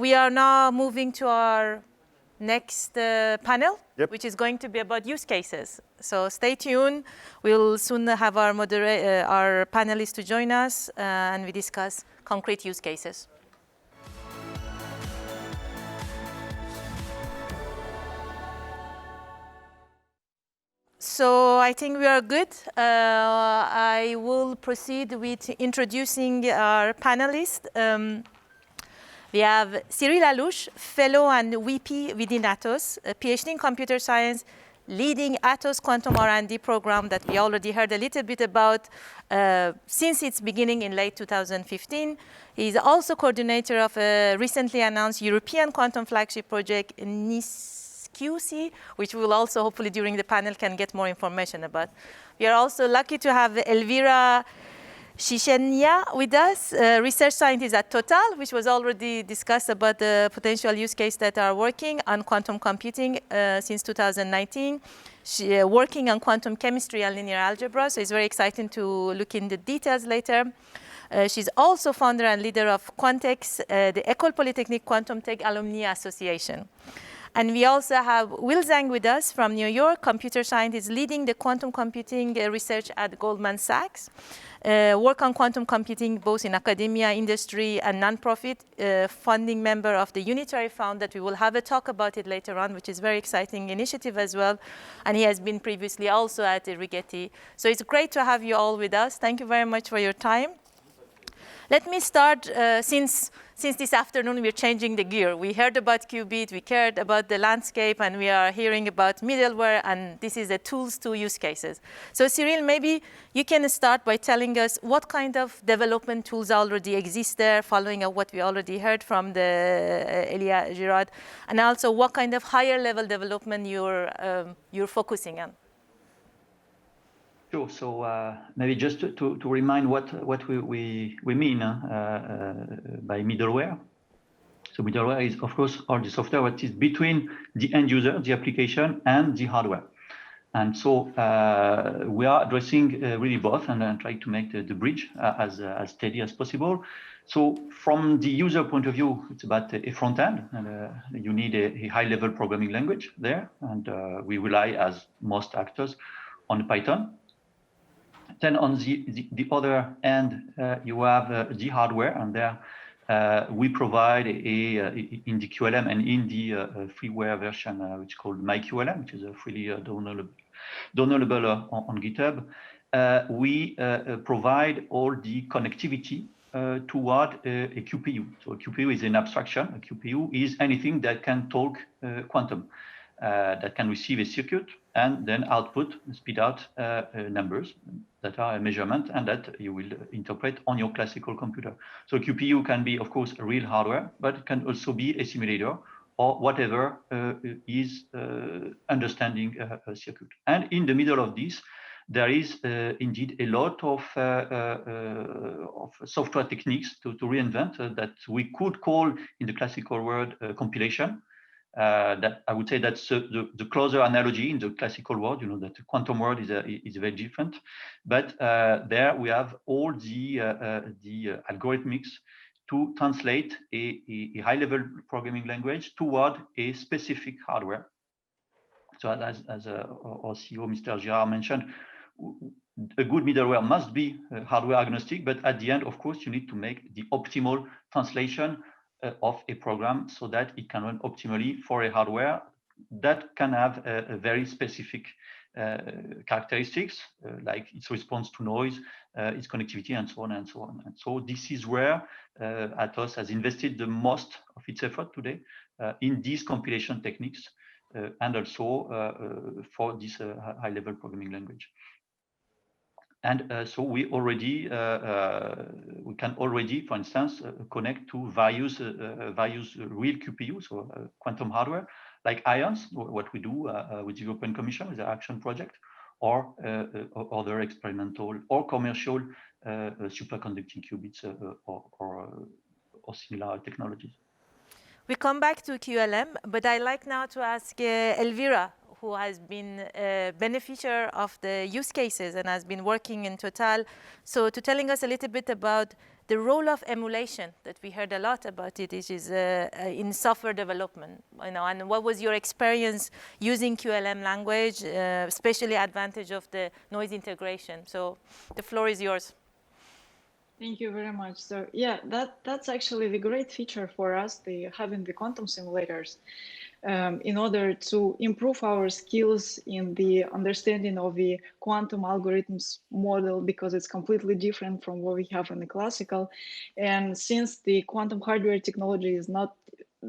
We are now moving to our next panel, which is going to be about use cases. So stay tuned. We'll soon have our panelists to join us, and we discuss concrete use cases. So I think we are good. I will proceed with introducing our panelists. We have Cyril Alouche, Fellow and VP within Atos, a PhD in computer science, leading Atos Quantum R&D program that we already heard a little bit about since its beginning in late 2015. He's also coordinator of a recently announced European quantum flagship project, Nisk, which we will also hopefully during the panel can get more information about. We are also lucky to have Elvira Shishenia with us, research scientist at Total, which was already discussed about the potential use case that are working on quantum computing since 2019. She working on quantum chemistry and linear algebra, so it's very exciting to look in the details later. She's also founder and leader of Quantex, the École Polytechnique Quantum Tech Alumni Association. And we also have Will Zhang with us from New York, computer scientist leading the quantum computing research at Goldman Sachs. Work on quantum computing both in academia, industry, and nonprofit, funding member of the Unitary Fund that we will have a talk about it later on, which is a very exciting initiative as well. And he has been previously also at Rigetti. So it's great to have you all with us. Thank you very much for your time. Let me start, since this afternoon we're changing the gear. We heard about qubit, we cared about the landscape, and we are hearing about middleware, and this is the tools to use cases. So Cyril, maybe you can start by telling us what kind of development tools already exist there, following up what we already heard from the Elia Girard, and also what kind of higher level development you're focusing on. Sure. So maybe just to remind what we mean by middleware. So middleware is, of course, all the software that is between the end user, the application, and the hardware. And so we are addressing really both and trying to make the bridge as steady as possible. So from the user point of view, it's about a front end, and you need a high-level programming language there, and we rely, as most actors, on Python. Then on the other end, you have the hardware, and there we provide in the QLM and in the freeware version, which is called MyQLM, which is a freely downloadable on GitHub. We provide all the connectivity toward a QPU. So a QPU is an abstraction. A QPU is anything that can talk quantum, that can receive a circuit and then spit out numbers that are a measurement and that you will interpret on your classical computer. So QPU can be, of course, a real hardware, but it can also be a simulator or whatever is understanding a circuit. And in the middle of this, there is indeed a lot of software techniques to reinvent that we could call, in the classical word, compilation. That I would say that's the closer analogy in the classical world. You know that the quantum world is very different, but there we have all the algorithmics to translate a high-level programming language toward a specific hardware. So as our CEO, Mr. Girard, mentioned, a good middleware must be hardware agnostic, but at the end, of course, you need to make the optimal translation of a program so that it can run optimally for a hardware that can have a very specific characteristics, like its response to noise, its connectivity, and so on and so on. And so this is where Atos has invested the most of its effort today in these compilation techniques and also for this high-level programming language. And so we can already, for instance, connect to various real QPUs, so quantum hardware, like IONS, what we do with the European Commission with the Action Project, or other experimental or commercial superconducting qubits or similar technologies. We come back to QLM, but I'd like now to ask Elvira, who has been a beneficiary of the use cases and has been working in Total. So to telling us a little bit about the role of emulation that we heard a lot about it is in software development, and what was your experience using QLM language, especially advantage of the noise integration. So the floor is yours. Thank you very much. So yeah, that's actually the great feature for us, having the quantum simulators. In order to improve our skills in the understanding of the quantum algorithms model, because it's completely different from what we have in the classical. And since the quantum hardware technology is not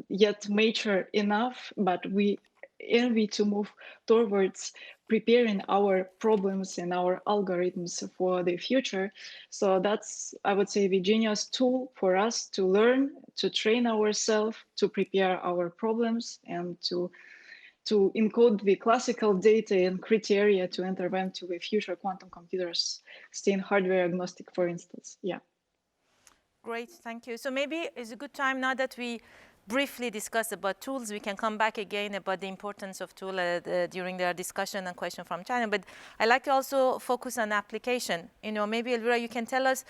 yet mature enough, but we envy to move towards preparing our problems and our algorithms for the future. So that's, I would say, the genius tool for us to learn, to train ourselves, to prepare our problems, and to encode the classical data and criteria to intervene to the future quantum computers, staying hardware agnostic, for instance. Yeah. Great, thank you. So maybe it's a good time now that we briefly discuss about tools. We can come back again about the importance of tool during the discussion and question from China. But I like to also focus on application. Maybe Elvira, you can tell us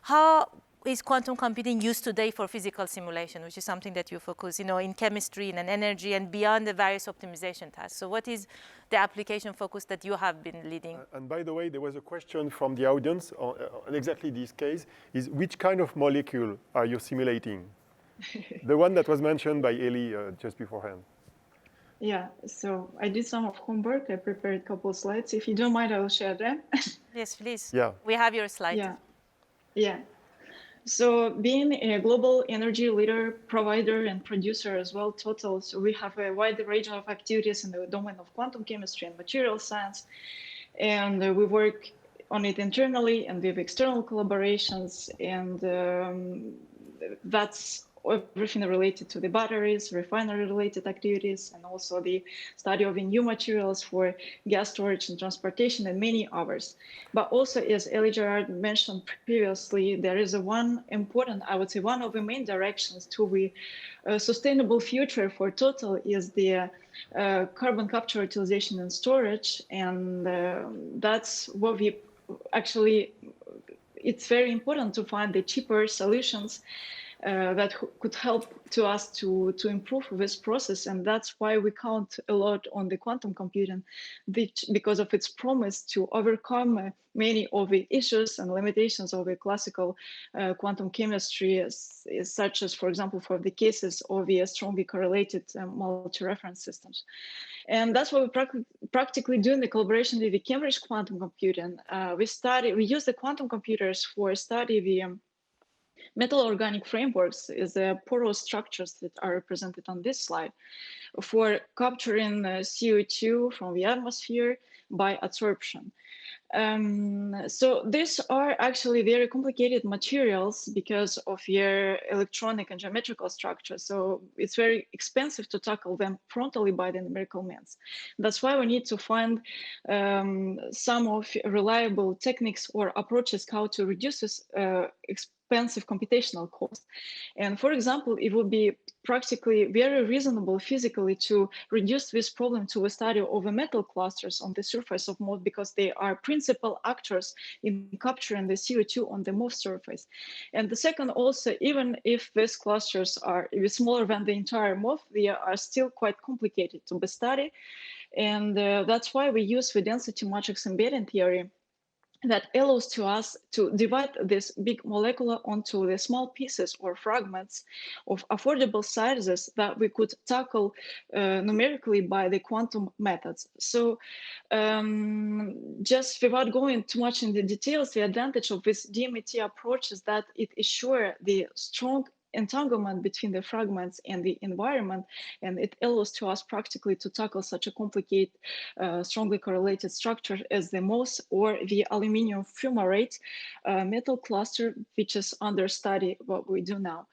how is quantum computing used today for physical simulation, which is something that you focus, in chemistry and in energy and beyond the various optimization tasks. So what is the application focus that you have been leading? And by the way, there was a question from the audience on exactly this case, is which kind of molecule are you simulating? The one that was mentioned by Eli just beforehand. Yeah, so I did some of homework. I prepared a couple of slides. If you don't mind, I will share them. Yes, please. Yeah. We have your slide. Yeah. So being a global energy leader, provider, and producer as well, total, so we have a wide range of activities in the domain of quantum chemistry and material science. And we work on it internally and with external collaborations. And that's everything related to the batteries, refinery-related activities, and also the study of the new materials for gas storage and transportation, and many others. But also, as Elie Gerard mentioned previously, there is one important, I would say, one of the main directions to the sustainable future for Total is the carbon capture, utilization, and storage. And that's what we actually, it's very important to find the cheaper solutions that could help to us to improve this process. And that's why we count a lot on the quantum computing, because of its promise to overcome many of the issues and limitations of the classical quantum chemistry, such as, for example, for the cases of the strongly correlated multi-reference systems. And that's what we practically do in the collaboration with the Cambridge Quantum Computing. We use the quantum computers for study the metal organic frameworks, is the porous structures that are represented on this slide, for capturing CO2 from the atmosphere by adsorption. So these are actually very complicated materials because of their electronic and geometrical structure. So it's very expensive to tackle them frontally by the numerical means. That's why we need to find some of reliable techniques or approaches how to reduce this expensive computational cost. And for example, it would be practically very reasonable physically to reduce this problem to a study of the metal clusters on the surface of MOF, because they are principal actors in capturing the CO2 on the MOF surface. And the second, also, even if these clusters are smaller than the entire MOF, they are still quite complicated to be studied. And that's why we use the density matrix embedding theory that allows to us to divide this big molecule onto the small pieces or fragments of affordable sizes that we could tackle numerically by the quantum methods. So just without going too much in the details, the advantage of this DMET approach is that it ensures the strong entanglement between the fragments and the environment, and it allows to us practically to tackle such a complicated, strongly correlated structure as the MOS or the aluminium fumarate metal cluster, which is under study what we do now.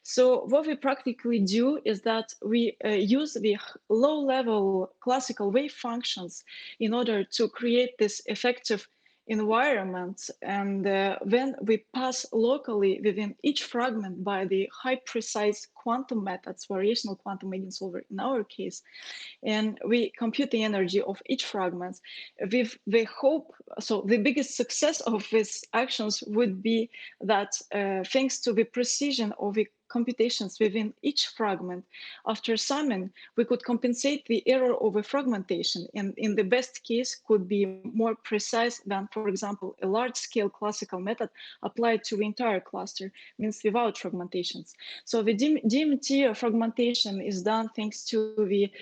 So what we practically do is that we use the low-level classical wave functions in order to create this effective environments, and when we pass locally within each fragment by the high precise quantum methods, variational quantum median solver in our case, and we compute the energy of each fragment, with the hope, so the biggest success of these actions would be that thanks to the precision of the computations within each fragment, after summing, we could compensate the error of a fragmentation, and in the best case could be more precise than, for example, a large-scale classical method applied to the entire cluster, means without fragmentations. So the DMT fragmentation is done thanks to the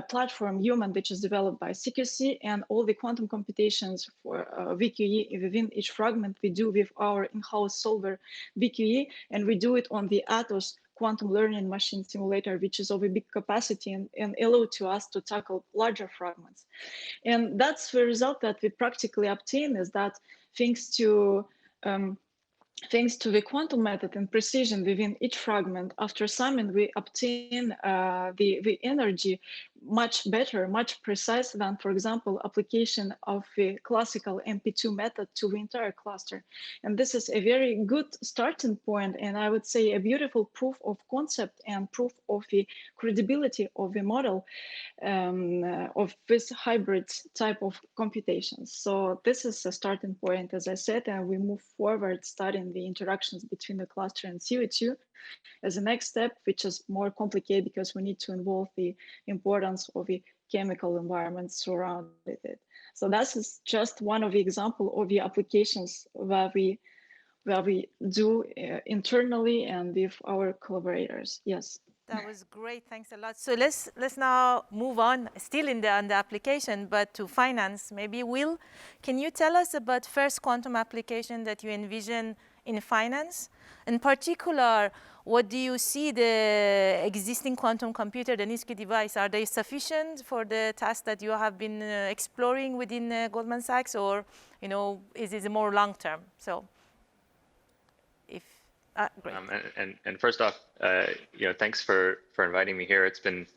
platform Human, which is developed by CQC, and all the quantum computations for VQE within each fragment we do with our in-house solver VQE, and we do it on the Atos quantum learning machine simulator, which is of a big capacity and allow to us to tackle larger fragments. And that's the result that we practically obtain, is that thanks to the quantum method and precision within each fragment, after summing, we obtain the energy much better, much precise than, for example, application of the classical MP2 method to the entire cluster. And this is a very good starting point, and I would say a beautiful proof of concept and proof of the credibility of the model of this hybrid type of computations. So this is a starting point, as I said, and we move forward studying the interactions between the cluster and CO2 as a next step, which is more complicated because we need to involve the importance of the chemical environment surrounding it. So that is just one of the examples of the applications where we do internally and with our collaborators. Yes. That was great. Thanks a lot. So let's now move on, still on the application, but to finance. Maybe Will, can you tell us about first quantum application that you envision in finance? In particular, what do you see the existing quantum computer, the Nisk device, are they sufficient for the task that you have been exploring within Goldman Sachs, or is it more long term? So, if great. And first off, thanks for inviting me here. It's been,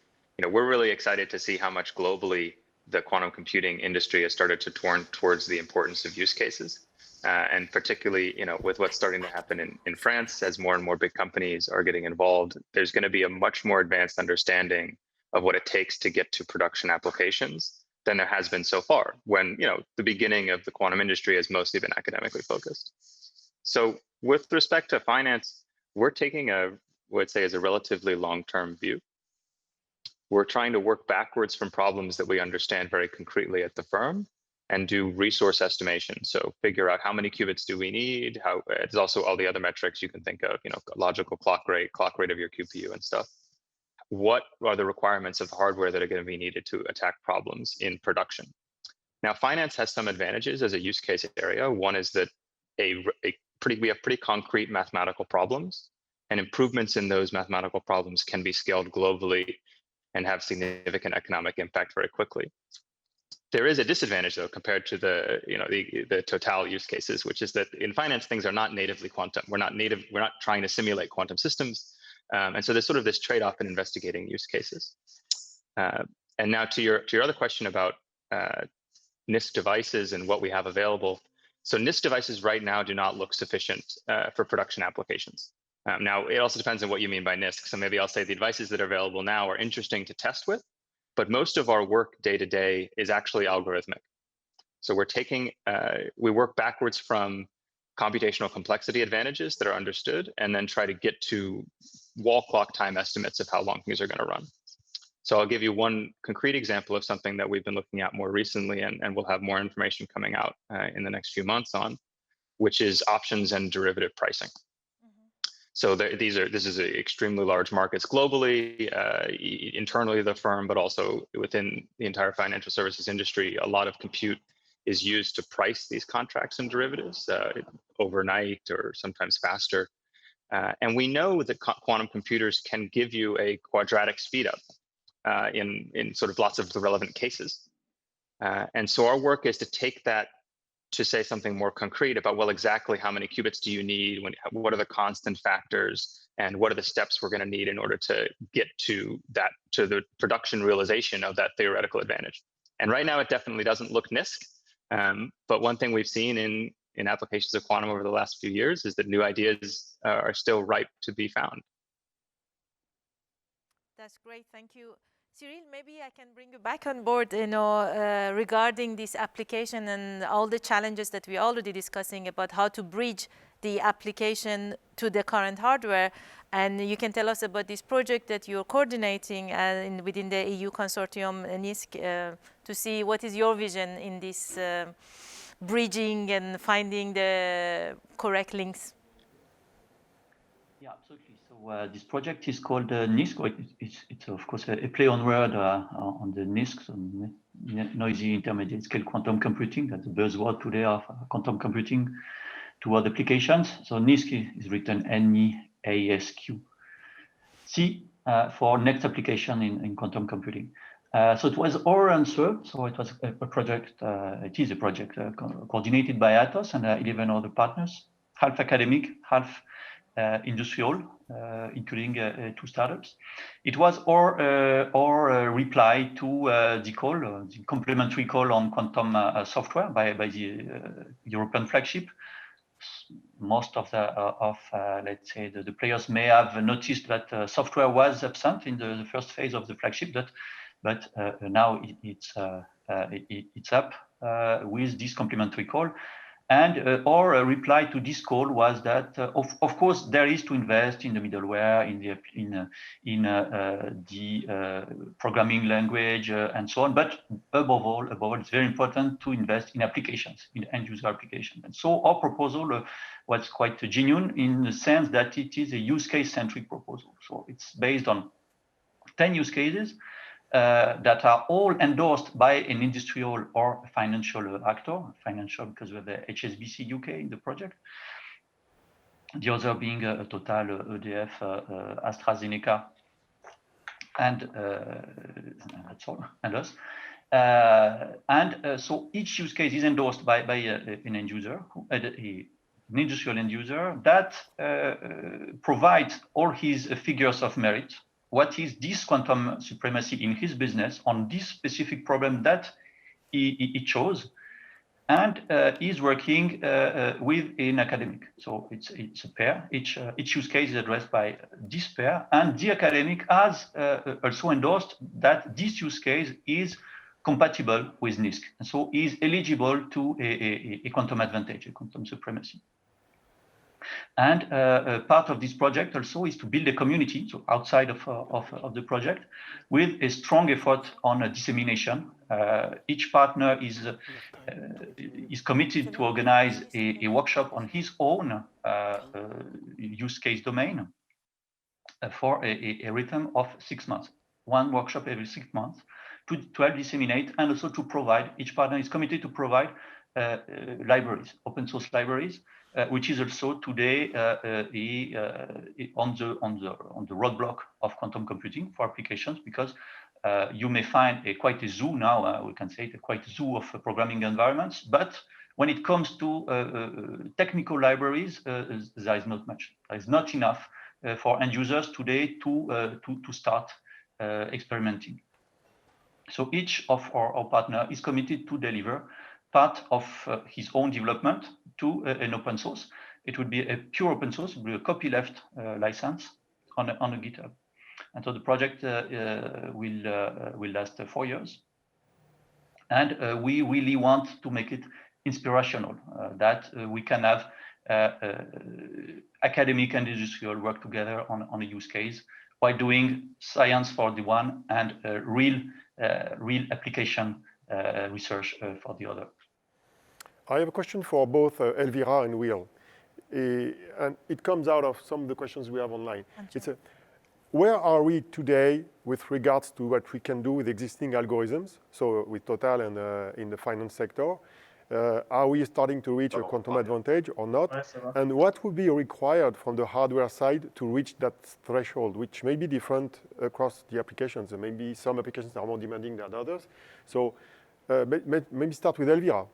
we're really excited to see how much globally the quantum computing industry has started to turn towards the importance of use cases. And particularly, with what's starting to happen in France, as more and more big companies are getting involved, there's going to be a much more advanced understanding of what it takes to get to production applications than there has been so far, when, the beginning of the quantum industry has mostly been academically focused. So with respect to finance, we're taking what I'd say is a relatively long-term view. We're trying to work backwards from problems that we understand very concretely at the firm and do resource estimation. So figure out how many qubits do we need, there's also all the other metrics you can think of, logical clock rate of your QPU and stuff. What are the requirements of the hardware that are going to be needed to attack problems in production? Now, finance has some advantages as a use case area. One is that we have pretty concrete mathematical problems, and improvements in those mathematical problems can be scaled globally and have significant economic impact very quickly. There is a disadvantage, though, compared to the total use cases, which is that in finance, things are not natively quantum. We're not trying to simulate quantum systems. And so there's sort of this trade-off in investigating use cases. And now to your other question about Nisk devices and what we have available. So Nisk devices right now do not look sufficient for production applications. Now, it also depends on what you mean by Nisk. So maybe I'll say the devices that are available now are interesting to test with, but most of our work day to day is actually algorithmic. So we work backwards from computational complexity advantages that are understood, and then try to get to wall clock time estimates of how long things are going to run. So I'll give you one concrete example of something that we've been looking at more recently, and we'll have more information coming out in the next few months on, which is options and derivative pricing. So this is extremely large markets globally, internally the firm, but also within the entire financial services industry. A lot of compute is used to price these contracts and derivatives overnight or sometimes faster. And we know that quantum computers can give you a quadratic speedup in sort of lots of the relevant cases. And so our work is to take that to say something more concrete about, well, exactly how many qubits do you need? What are the constant factors? And what are the steps we're going to need in order to get to the production realization of that theoretical advantage? And right now, it definitely doesn't look Nisk, But one thing we've seen in applications of quantum over the last few years is that new ideas are still ripe to be found. That's great, thank you. Cyril, maybe I can bring you back on board, regarding this application and all the challenges that we're already discussing about how to bridge the application to the current hardware. And you can tell us about this project that you're coordinating within the EU consortium, Nisk, to see what is your vision in this bridging and finding the correct links. Yeah, absolutely. So this project is called Nisk. It's of course a play on word on the Nisk, so noisy intermediate scale quantum computing. That's the buzzword today of quantum computing toward applications. So Nisk is written N-E-A-S-Q. C for next application in quantum computing. So it was our answer. So it was a project. It is a project coordinated by Atos and 11 other partners, half academic, half industrial, including 2 startups. It was our reply to the call, the complementary call on quantum software by the European flagship. Most of let's say the players may have noticed that software was absent in the first phase of the flagship, but now it's up with this complementary call. And our reply to this call was that, of course, there is to invest in the middleware, in the programming language, and so on. But above all, it's very important to invest in applications, in end-user applications. And so our proposal was quite genuine in the sense that it is a use case-centric proposal. So it's based on 10 use cases that are all endorsed by an industrial or financial actor. Financial because we have the HSBC UK in the project. The other being Total, EDF, AstraZeneca, and that's all, and us. So each use case is endorsed by an end user, an industrial end user that provides all his figures of merit. What is this quantum supremacy in his business on this specific problem that he chose, and is working with an academic. So it's a pair. Each use case is addressed by this pair, and the academic has also endorsed that this use case is compatible with Nisk, and so is eligible to a quantum advantage, a quantum supremacy. And part of this project also is to build a community, so outside of the project, with a strong effort on dissemination. Each partner is committed to organize a workshop on his own use case domain for a rhythm of 6 months. One workshop every 6 months to help disseminate, and also to provide, each partner is committed to provide libraries, open source libraries, which is also today on the roadblock of quantum computing for applications, because you may find quite a zoo now, we can say quite a zoo of programming environments, but when it comes to technical libraries, there is not much. There is not enough for end users today to start experimenting. So each of our partner is committed to deliver part of his own development to an open source. It would be a pure open source, it would be a copyleft license on a GitHub. And so the project will last 4 years. And we really want to make it inspirational, that we can have academic and industrial work together on a use case while doing science for the one and real application research for the other. I have a question for both Elvira and Will. And it comes out of some of the questions we have online. It's where are we today with regards to what we can do with existing algorithms? So with Total and in the finance sector, are we starting to reach a quantum advantage or not? And what would be required from the hardware side to reach that threshold, which may be different across the applications? And maybe some applications are more demanding than others. So maybe start with Elvira.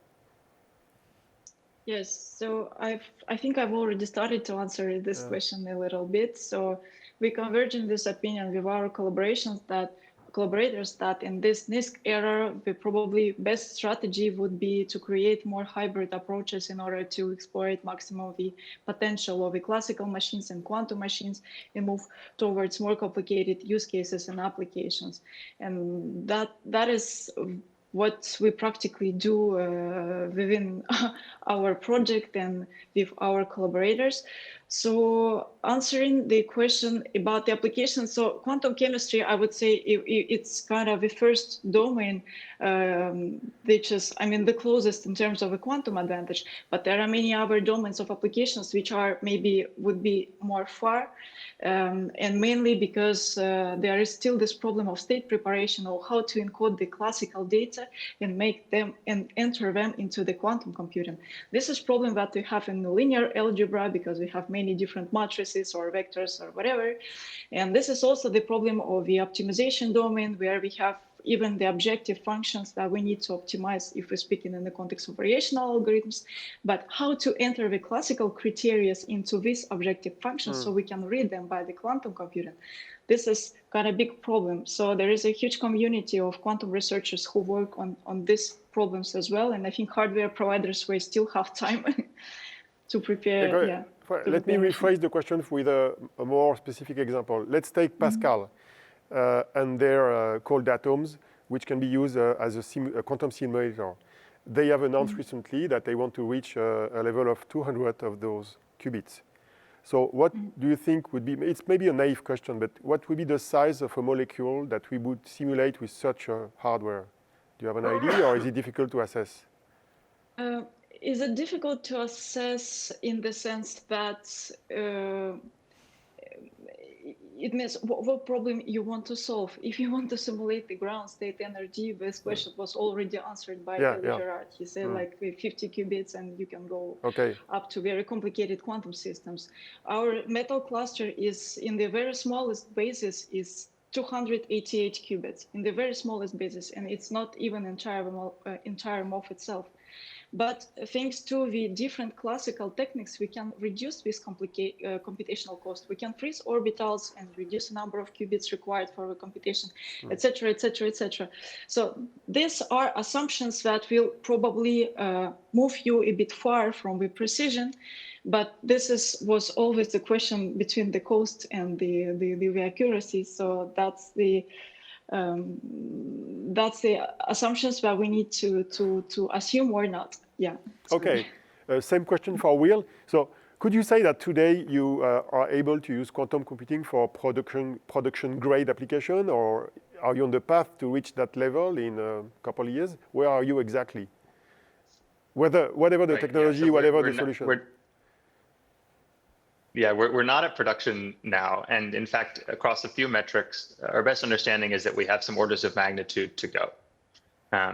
Yes, so I think I've already started to answer this question a little bit. So we converge in this opinion with our collaborations that collaborators that in this Nisk era, the probably best strategy would be to create more hybrid approaches in order to exploit maximum the potential of the classical machines and quantum machines and move towards more complicated use cases and applications. And that is what we practically do within our project and with our collaborators. So answering the question about the application, so quantum chemistry, I would say it's kind of the first domain, which is, I mean, the closest in terms of a quantum advantage, but there are many other domains of applications which are maybe would be more far, and mainly because there is still this problem of state preparation or how to encode the classical data and make them and enter them into the quantum computing. This is problem that we have in linear algebra because we have many different matrices or vectors or whatever. And this is also the problem of the optimization domain where we have even the objective functions that we need to optimize if we're speaking in the context of variational algorithms, but how to enter the classical criteria into these objective functions so we can read them by the quantum computing. This is kind of a big problem. So there is a huge community of quantum researchers who work on these problems as well. And I think hardware providers will still have time to prepare. Yeah, let me rephrase the question with a more specific example. Let's take Pascal. And their cold atoms, which can be used as a quantum simulator. They have announced recently that they want to reach a level of 200 of those qubits. So what do you think would be, it's maybe a naive question, but what would be the size of a molecule that we would simulate with such a hardware? Do you have an idea, or is it difficult to assess? Is it difficult to assess in the sense that it means what problem you want to solve? If you want to simulate the ground state energy, this question was already answered by Gerard. He said like with 50 qubits and you can go up to very complicated quantum systems. Our metal cluster is in the very smallest basis is 288 qubits in the very smallest basis, and it's not even entire MOF itself. But thanks to the different classical techniques, we can reduce this computational cost. We can freeze orbitals and reduce the number of qubits required for the computation, etc., etc., etc. So these are assumptions that will probably move you a bit far from the precision. But this was always the question between the cost and the accuracy. So that's the assumptions that we need to assume or not. Yeah. Okay. Same question for Will. So could you say that today you are able to use quantum computing for production grade application, or are you on the path to reach that level in a couple of years? Where are you exactly? Whatever the technology, so whatever the solution. We're not at production now. And in fact, across a few metrics, our best understanding is that we have some orders of magnitude to go.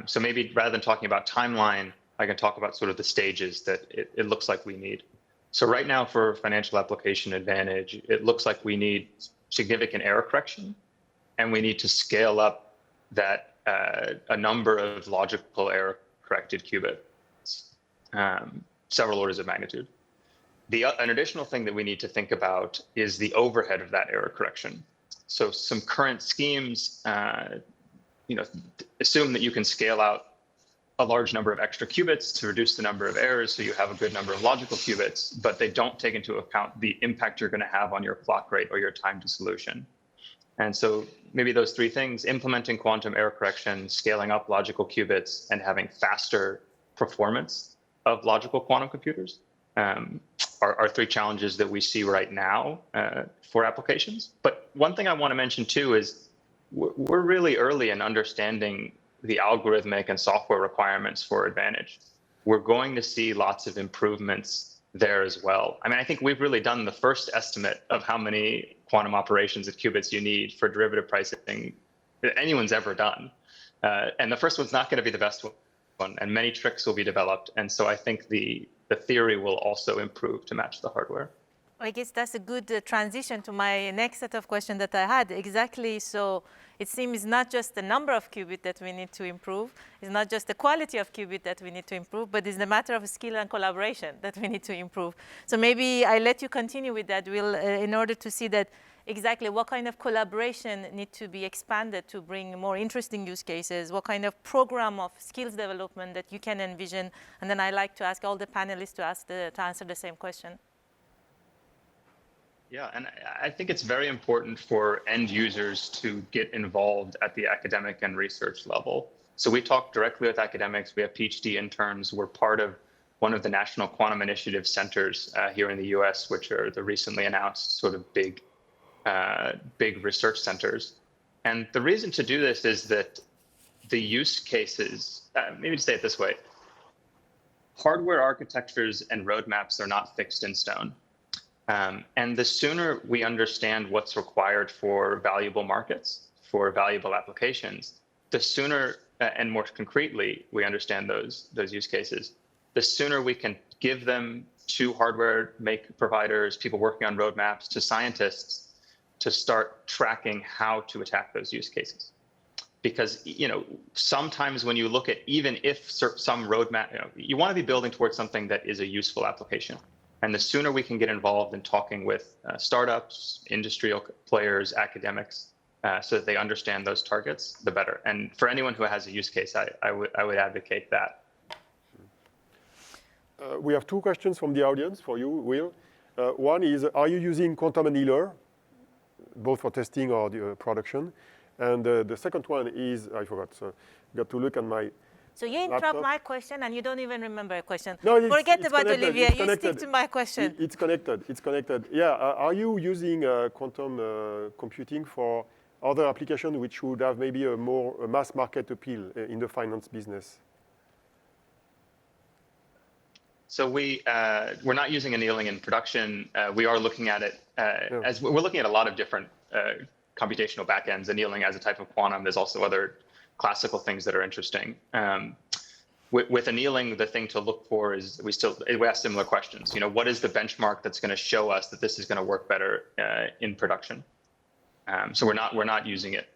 So maybe rather than talking about timeline, I can talk about sort of the stages that it looks like we need. So right now for financial application advantage, it looks like we need significant error correction, and we need to scale up that a number of logical error corrected qubits, several orders of magnitude. An additional thing that we need to think about is the overhead of that error correction. So some current schemes, assume that you can scale out a large number of extra qubits to reduce the number of errors, so you have a good number of logical qubits, but they don't take into account the impact you're going to have on your clock rate or your time to solution. And so maybe those three things: implementing quantum error correction, scaling up logical qubits, and having faster performance of logical quantum computers are three challenges that we see right now for applications. But one thing I want to mention too is we're really early in understanding the algorithmic and software requirements for Advantage. We're going to see lots of improvements there as well. I mean, I think we've really done the first estimate of how many quantum operations of qubits you need for derivative pricing that anyone's ever done. And the first one's not going to be the best one, and many tricks will be developed. And so I think the theory will also improve to match the hardware. I guess that's a good transition to my next set of questions that I had. Exactly. So it seems not just the number of qubits that we need to improve, it's not just the quality of qubit that we need to improve, but it's the matter of skill and collaboration that we need to improve. So maybe I let you continue with that, Will, in order to see that exactly what kind of collaboration need to be expanded to bring more interesting use cases, what kind of program of skills development that you can envision. And then I like to ask all the panelists to answer the same question. Yeah, and I think it's very important for end users to get involved at the academic and research level. So we talk directly with academics. We have PhD interns. We're part of one of the National Quantum Initiative centers here in the US, which are the recently announced sort of big research centers. And the reason to do this is that the use cases, maybe to say it this way, hardware architectures and roadmaps are not fixed in stone. And the sooner we understand what's required for valuable markets, for valuable applications, the sooner and more concretely we understand those use cases, the sooner we can give them to hardware providers, people working on roadmaps, to scientists to start tracking how to attack those use cases. Because sometimes when you look at, even if some roadmap, you want to be building towards something that is a useful application. And the sooner we can get involved in talking with startups, industrial players, academics, so that they understand those targets, the better. And for anyone who has a use case, I would advocate that. We have two questions from the audience for you, Will. One is, are you using quantum annealer, both for testing or the production? And the second one is, I forgot, so I got to look at my So you interrupt my question and you don't even remember a question. No, Forget it's about connected. Olivier, It's you connected. stick to my question. It's connected, it's connected. Yeah, are you using quantum computing for other applications which would have maybe a more mass market appeal in the finance business? So we're not using annealing in production. We are looking at it as we're looking at a lot of different computational backends. Annealing as a type of quantum. There's also other classical things that are interesting. With annealing, the thing to look for is we ask similar questions. What is the benchmark that's going to show us that this is going to work better in production? So we're not using it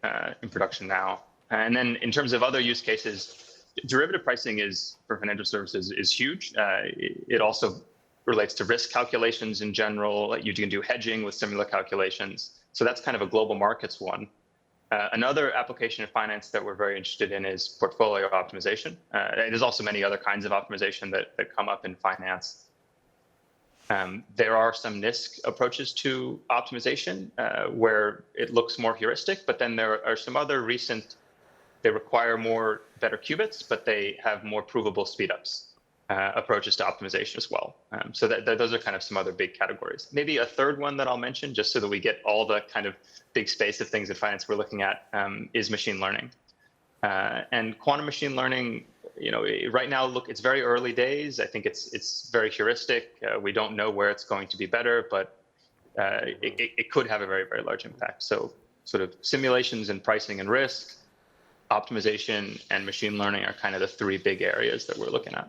in production now. And then in terms of other use cases, derivative pricing for financial services is huge. It also relates to risk calculations in general. You can do hedging with similar calculations. So that's kind of a global markets one. Another application in finance that we're very interested in is portfolio optimization. There's also many other kinds of optimization that come up in finance. There are some Nisk approaches to optimization where it looks more heuristic, but then there are some other they require better qubits, but they have more provable speedups approaches to optimization as well. So those are kind of some other big categories. Maybe a third one that I'll mention, just so that we get all the kind of big space of things in finance we're looking at, is machine learning. And quantum machine learning, right now, it's very early days. I think it's very heuristic. We don't know where it's going to be better, but it could have a very, very large impact. So sort of simulations and pricing and risk, optimization, and machine learning are kind of the three big areas that we're looking at.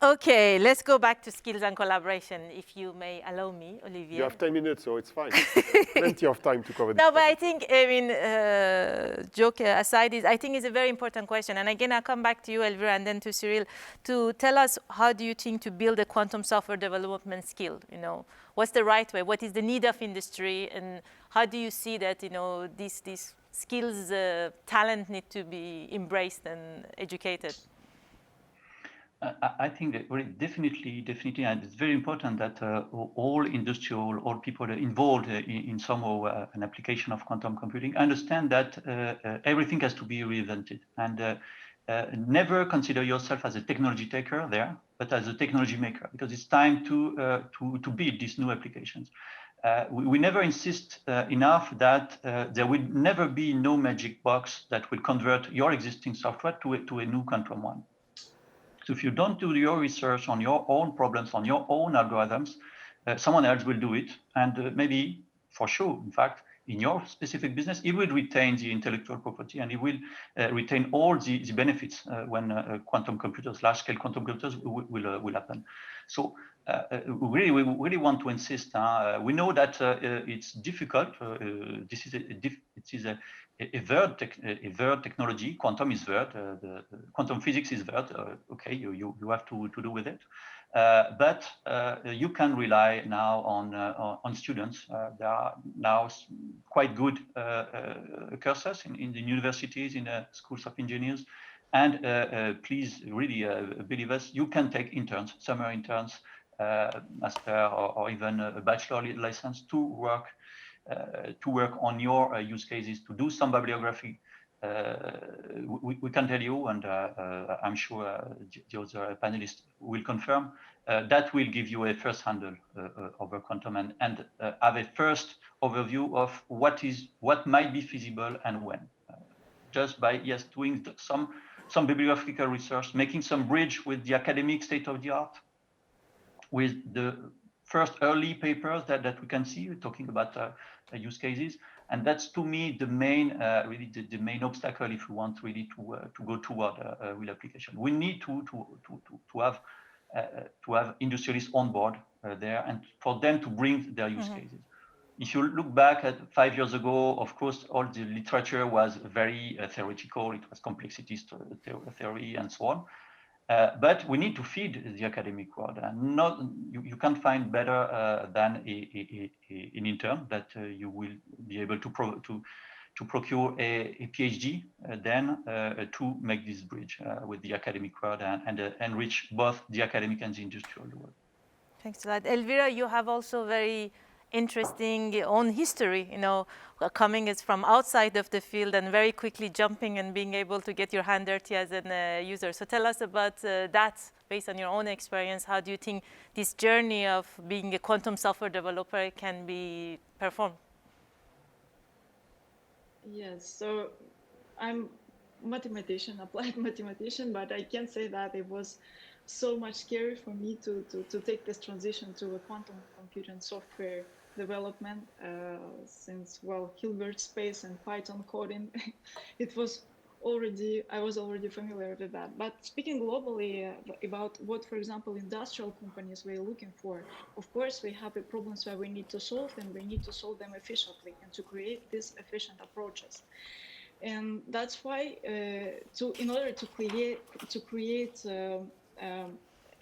Okay, let's go back to skills and collaboration, if you may allow me, Olivier. You have 10 minutes, so it's fine. Plenty of time to cover this. No, but I think, joke aside, I think it's a very important question. And again, I'll come back to you, Elvira, and then to Cyril, to tell us, how do you think to build a quantum software development skill? What's the right way? What is the need of industry? And how do you see that, these skills, talent need to be embraced and educated? I think that definitely, and it's very important that all people involved in somehow an application of quantum computing understand that everything has to be reinvented, and never consider yourself as a technology taker there, but as a technology maker, because it's time to build these new applications. We never insist enough that there will never be no magic box that will convert your existing software to a new quantum one. So if you don't do your research on your own problems, on your own algorithms, someone else will do it. And maybe, for sure, in fact, in your specific business, it will retain the intellectual property, and it will retain all the benefits when quantum computers, large-scale quantum computers will happen. So we really want to insist. We know that it's difficult. This is a third technology. Quantum is third. The quantum physics is third. Okay, you have to do with it. But you can rely now on students. There are now quite good courses in the universities, in the schools of engineers. And please really believe us, you can take interns, summer interns, master or even a bachelor license to work on your use cases, to do some bibliography. We can tell you, and I'm sure the other panelists will confirm, that will give you a first handle over quantum and have a first overview of what might be feasible and when. Just by doing some bibliographical research, making some bridge with the academic state of the art, with the first early papers that we can see, talking about use cases. And that's, to me, the main, really the main obstacle if we want really to go toward a real application. We need to have industrialists on board there, and for them to bring their use cases. If you look back at 5 years ago, of course, all the literature was very theoretical. It was complexity theory and so on. But we need to feed the academic world, and you can't find better than an intern that you will be able to procure a PhD then to make this bridge with the academic world and enrich both the academic and the industrial world. Thanks a lot. Elvira, you have also very interesting own history, coming is from outside of the field and very quickly jumping and being able to get your hand dirty as a user. So tell us about that based on your own experience. How do you think this journey of being a quantum software developer can be performed? Yes, so I'm mathematician, applied mathematician, but I can't say that it was so much scary for me to take this transition to a quantum computing software development since, well, Hilbert space and Python coding, I was already familiar with that. But speaking globally about what, for example, industrial companies were looking for, of course, we have problems where we need to solve, and we need to solve them efficiently and to create these efficient approaches. And that's why, in order to create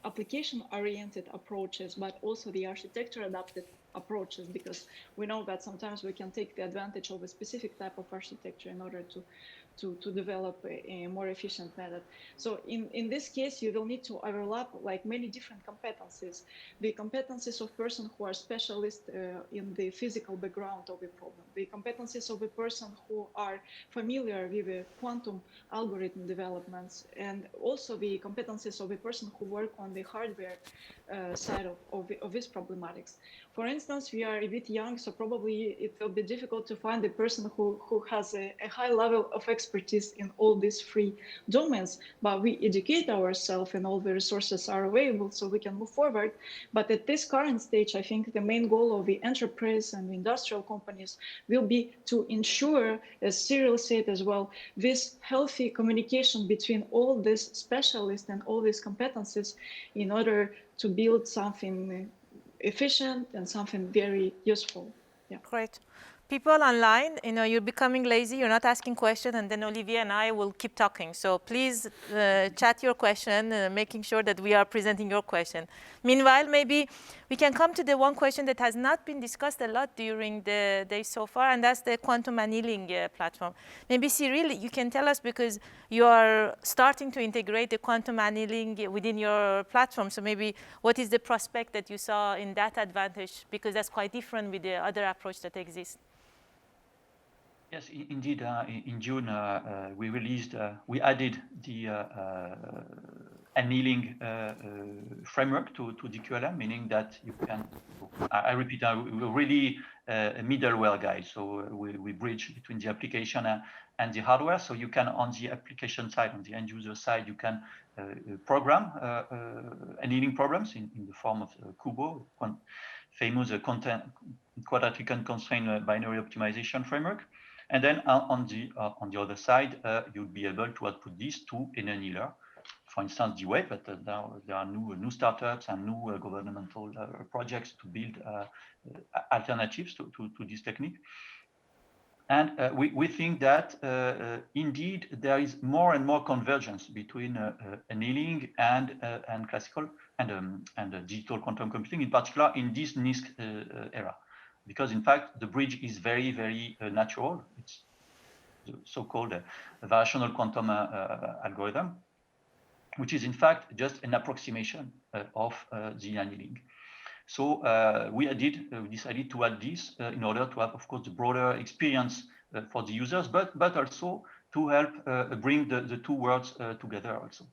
application-oriented approaches, but also the architecture-adapted approaches, because we know that sometimes we can take the advantage of a specific type of architecture in order to develop a more efficient method. So in this case, you will need to overlap like many different competencies. The competencies of person who are specialists in the physical background of a problem, the competencies of a person who are familiar with the quantum algorithm developments, and also the competencies of a person who work on the hardware side of this problematics. For instance, we are a bit young, so probably it will be difficult to find a person who has a high level of expertise in all these three domains, but we educate ourselves and all the resources are available so we can move forward. But at this current stage, I think the main goal of the enterprise and the industrial companies will be to ensure, as Cyril said as well, this healthy communication between all these specialists and all these competencies in order to build something efficient and something very useful. Yeah. Great. People online, you're becoming lazy, you're not asking questions, and then Olivier and I will keep talking. So please chat your question, making sure that we are presenting your question. Meanwhile, maybe we can come to the one question that has not been discussed a lot during the day so far, and that's the quantum annealing platform. Maybe Cyril, you can tell us, because you are starting to integrate the quantum annealing within your platform. So maybe what is the prospect that you saw in that advantage? Because that's quite different with the other approach that exists. Yes, indeed. In June, we added the annealing framework to DQLM, meaning that you can, I repeat, we're really a middleware guy. So we bridge between the application and the hardware. So you can, on the application side, on the end user side, you can program annealing problems in the form of Kubo, famous quadratic unconstrained binary optimization framework. And then on the other side, you'll be able to output this to an annealer for instance, the wave, but there are new startups and new governmental projects to build alternatives to this technique. And we think that indeed there is more and more convergence between annealing and classical and digital quantum computing, in particular in this Nisk era, because in fact the bridge is very, very natural. It's the so-called variational quantum algorithm, which is in fact just an approximation of the annealing. So we decided to add this in order to have, of course, the broader experience for the users, but also to help bring the two worlds together also.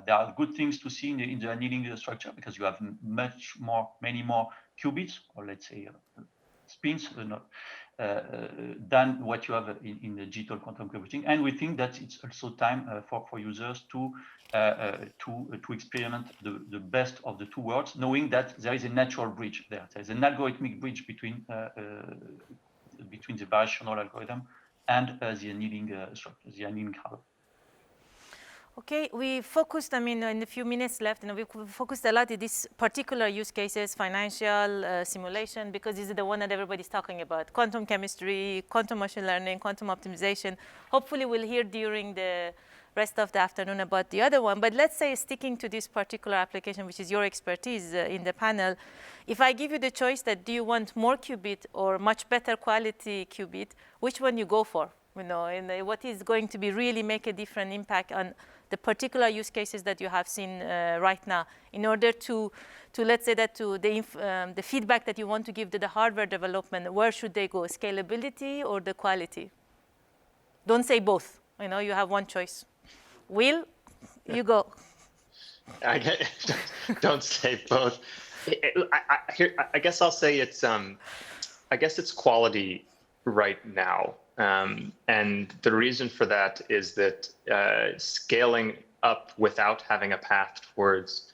There are good things to see in the annealing structure because you have many more qubits, or let's say spins, than what you have in the digital quantum computing. And we think that it's also time for users to experiment the best of the two worlds, knowing that there is a natural bridge there. There's an algorithmic bridge between the variational algorithm and the annealing structure, the annealing hardware. Okay, we focused, in a few minutes left, we focused a lot on these particular use cases, financial simulation, because this is the one that everybody's talking about. Quantum chemistry, quantum machine learning, quantum optimization. Hopefully we'll hear during the rest of the afternoon about the other one. But let's say sticking to this particular application, which is your expertise in the panel, if I give you the choice that do you want more qubit or much better quality qubit, which one you go for? And what is going to be really make a different impact on the particular use cases that you have seen right now, in order to let's say that to the feedback that you want to give to the hardware development, where should they go, scalability or the quality? Don't say both, you have one choice. Will, you go. Don't say both. I guess I'll say it's quality right now. And the reason for that is that scaling up without having a path towards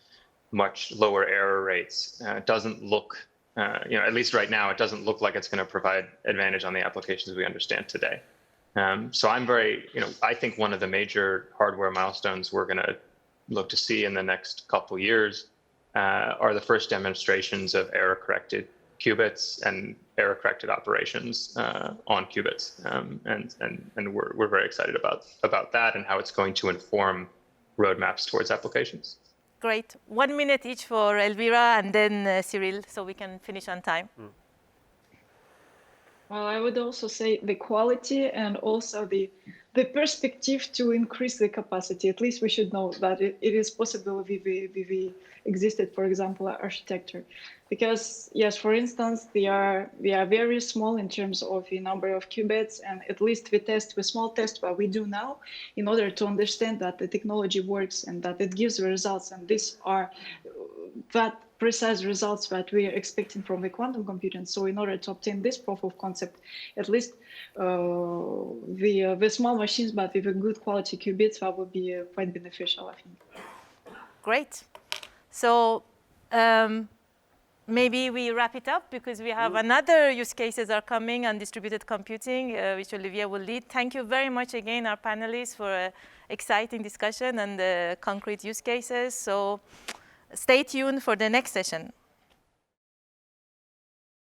much lower error rates doesn't look, at least right now, it doesn't look like it's going to provide advantage on the applications we understand today. So I'm very, I think one of the major hardware milestones we're going to look to see in the next couple years are the first demonstrations of error-corrected qubits and error-corrected operations on qubits, and we're very excited about that and how it's going to inform roadmaps towards applications. Great. 1 minute each for Elvira and then Cyril, so we can finish on time. Well, I would also say the quality and also the perspective to increase the capacity. At least we should know that it is possible with the existed, for example, architecture. Because yes, for instance, we are very small in terms of the number of qubits, and at least we test with small tests what we do now in order to understand that the technology works and that it gives the results, and these are that precise results that we are expecting from the quantum computing. So in order to obtain this proof of concept, at least the small machines, but with a good quality qubits, that would be quite beneficial, I think. Great. So maybe we wrap it up because we have another use cases are coming on distributed computing, which Olivier will lead. Thank you very much again, our panelists, for an exciting discussion and concrete use cases. So stay tuned for the next session.